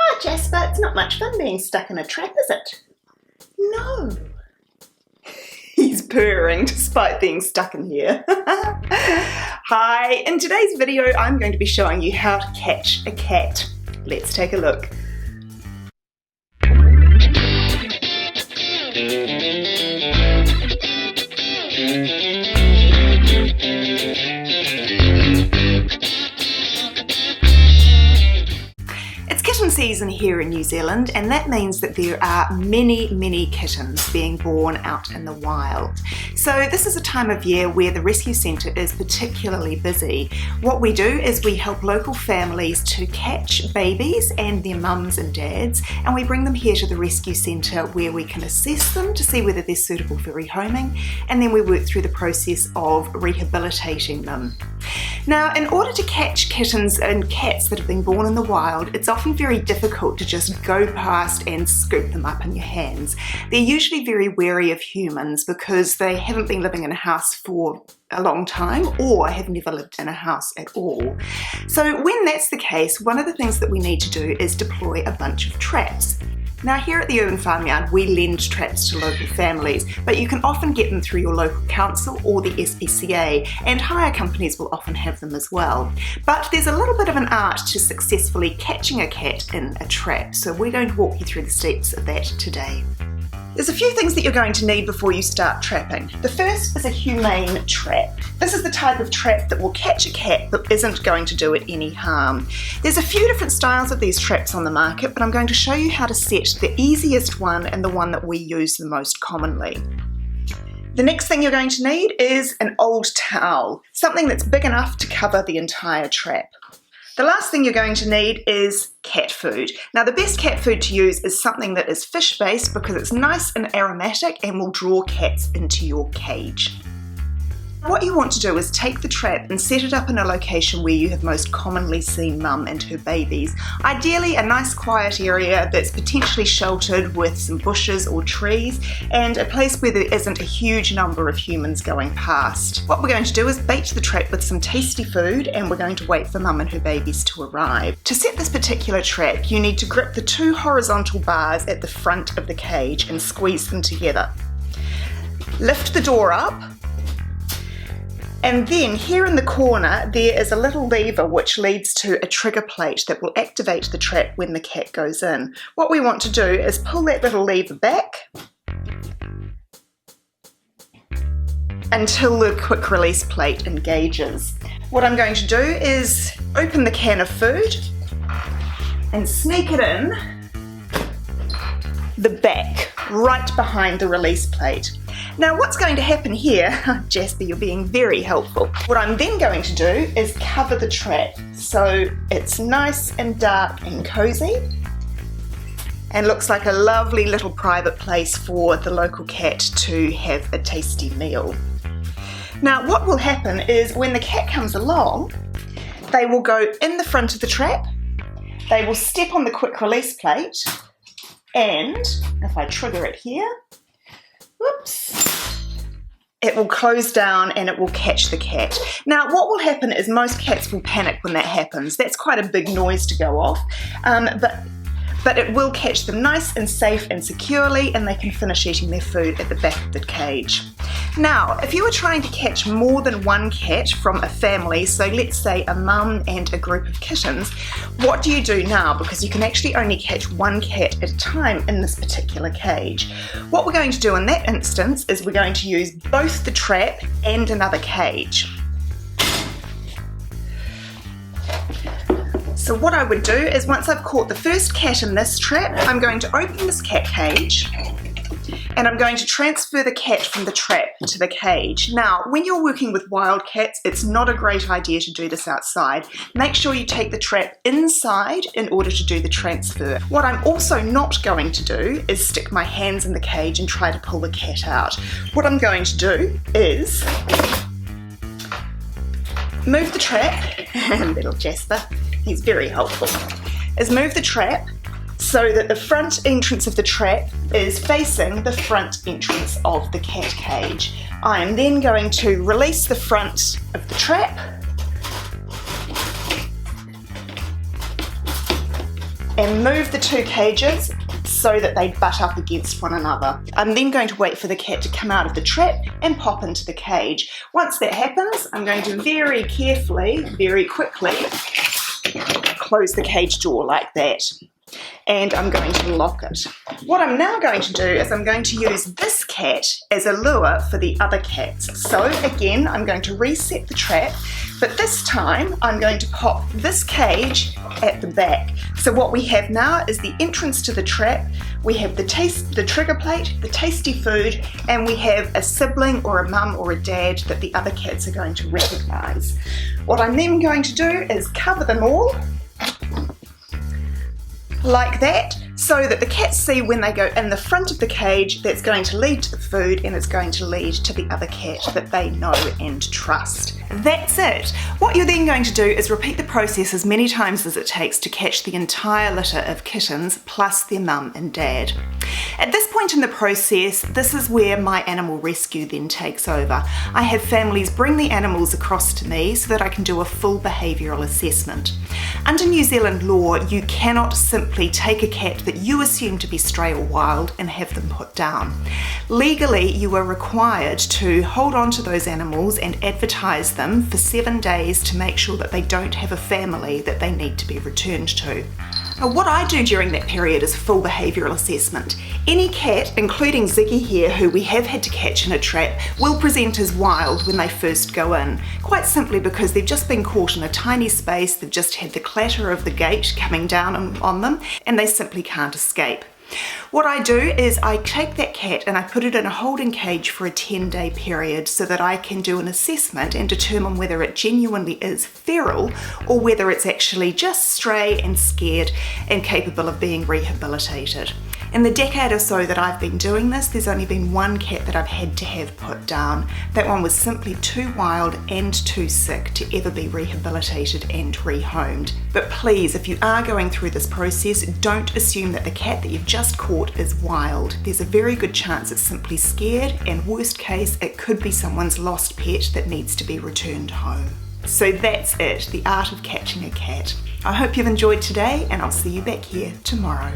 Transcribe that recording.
Oh, Jasper, it's not much fun being stuck in a trap, is it? No. He's purring despite being stuck in here. Hi, in today's video I'm going to be showing you how to catch a cat. Let's take a look. Kitten season here in New Zealand, and that means that there are many kittens being born out in the wild. So this is a time of year where the rescue centre is particularly busy. What we do is we help local families to catch babies and their mums and dads, and we bring them here to the rescue centre where we can assess them to see whether they're suitable for rehoming, and then we work through the process of rehabilitating them. Now, in order to catch kittens and cats that have been born in the wild, it's often very difficult to just go past and scoop them up in your hands. They're usually very wary of humans because they haven't been living in a house for a long time or have never lived in a house at all. So when that's the case, one of the things that we need to do is deploy a bunch of traps. Now here at the Urban Farmyard we lend traps to local families, but you can often get them through your local council or the SPCA, and hire companies will often have them as well. But there's a little bit of an art to successfully catching a cat in a trap, so we're going to walk you through the steps of that today. There's a few things that you're going to need before you start trapping. The first is a humane trap. This is the type of trap that will catch a cat but isn't going to do it any harm. There's a few different styles of these traps on the market, but I'm going to show you how to set the easiest one and the one that we use the most commonly. The next thing you're going to need is an old towel, something that's big enough to cover the entire trap. The last thing you're going to need is cat food. Now the best cat food to use is something that is fish-based because it's nice and aromatic and will draw cats into your cage. What you want to do is take the trap and set it up in a location where you have most commonly seen mum and her babies. Ideally a nice quiet area that's potentially sheltered with some bushes or trees, and a place where there isn't a huge number of humans going past. What we're going to do is bait the trap with some tasty food, and we're going to wait for mum and her babies to arrive. To set this particular trap, you need to grip the two horizontal bars at the front of the cage and squeeze them together. Lift the door up, and then here in the corner there is a little lever which leads to a trigger plate that will activate the trap when the cat goes in. What we want to do is pull that little lever back until the quick release plate engages. What I'm going to do is open the can of food and sneak it in the back, right behind the release plate. Now what's going to happen here, Jasper, you're being very helpful. What I'm then going to do is cover the trap so it's nice and dark and cozy and looks like a lovely little private place for the local cat to have a tasty meal. Now what will happen is when the cat comes along, they will go in the front of the trap, they will step on the quick release plate, and if I trigger it here, whoops, it will close down and it will catch the cat. Now what will happen is most cats will panic when that happens. That's quite a big noise to go off, but it will catch them nice and safe and securely, and they can finish eating their food at the back of the cage. Now if you were trying to catch more than one cat from a family, so let's say a mum and a group of kittens, what do you do now? Because you can actually only catch one cat at a time in this particular cage. What we're going to do in that instance is we're going to use both the trap and another cage. So what I would do is once I've caught the first cat in this trap, I'm going to open this cat cage and I'm going to transfer the cat from the trap to the cage. Now, when you're working with wild cats, it's not a great idea to do this outside. Make sure you take the trap inside in order to do the transfer. What I'm also not going to do is stick my hands in the cage and try to pull the cat out. What I'm going to do is move the trap, little Jasper, he's very helpful, is move the trap so that the front entrance of the trap is facing the front entrance of the cat cage. I am then going to release the front of the trap and move the two cages so that they butt up against one another. I'm then going to wait for the cat to come out of the trap and pop into the cage. Once that happens, I'm going to very carefully, very quickly close the cage door like that. And I'm going to lock it. What I'm now going to do is I'm going to use this cat as a lure for the other cats. So again, I'm going to reset the trap, but this time I'm going to pop this cage at the back. So what we have now is the entrance to the trap, we have the trigger plate, the tasty food, and we have a sibling or a mum or a dad that the other cats are going to recognise. What I'm then going to do is cover them all like that, so that the cats see when they go in the front of the cage that's going to lead to the food and it's going to lead to the other cat that they know and trust. That's it. What you're then going to do is repeat the process as many times as it takes to catch the entire litter of kittens plus their mum and dad. At this point in the process, this is where my animal rescue then takes over. I have families bring the animals across to me so that I can do a full behavioural assessment. Under New Zealand law, you cannot simply take a cat that you assume to be stray or wild and have them put down. Legally, you are required to hold on to those animals and advertise them for 7 days to make sure that they don't have a family that they need to be returned to. Now, what I do during that period is full behavioural assessment. Any cat, including Ziggy here, who we have had to catch in a trap, will present as wild when they first go in, quite simply because they've just been caught in a tiny space, they've just had the clatter of the gate coming down on them, and they simply can't escape. What I do is I take that cat and I put it in a holding cage for a 10-day period so that I can do an assessment and determine whether it genuinely is feral or whether it's actually just stray and scared and capable of being rehabilitated. In the decade or so that I've been doing this, there's only been one cat that I've had to have put down. That one was simply too wild and too sick to ever be rehabilitated and rehomed. But please, if you are going through this process, don't assume that the cat that you've just caught is wild. There's a very good chance it's simply scared, and worst case, it could be someone's lost pet that needs to be returned home. So that's it, the art of catching a cat. I hope you've enjoyed today, and I'll see you back here tomorrow.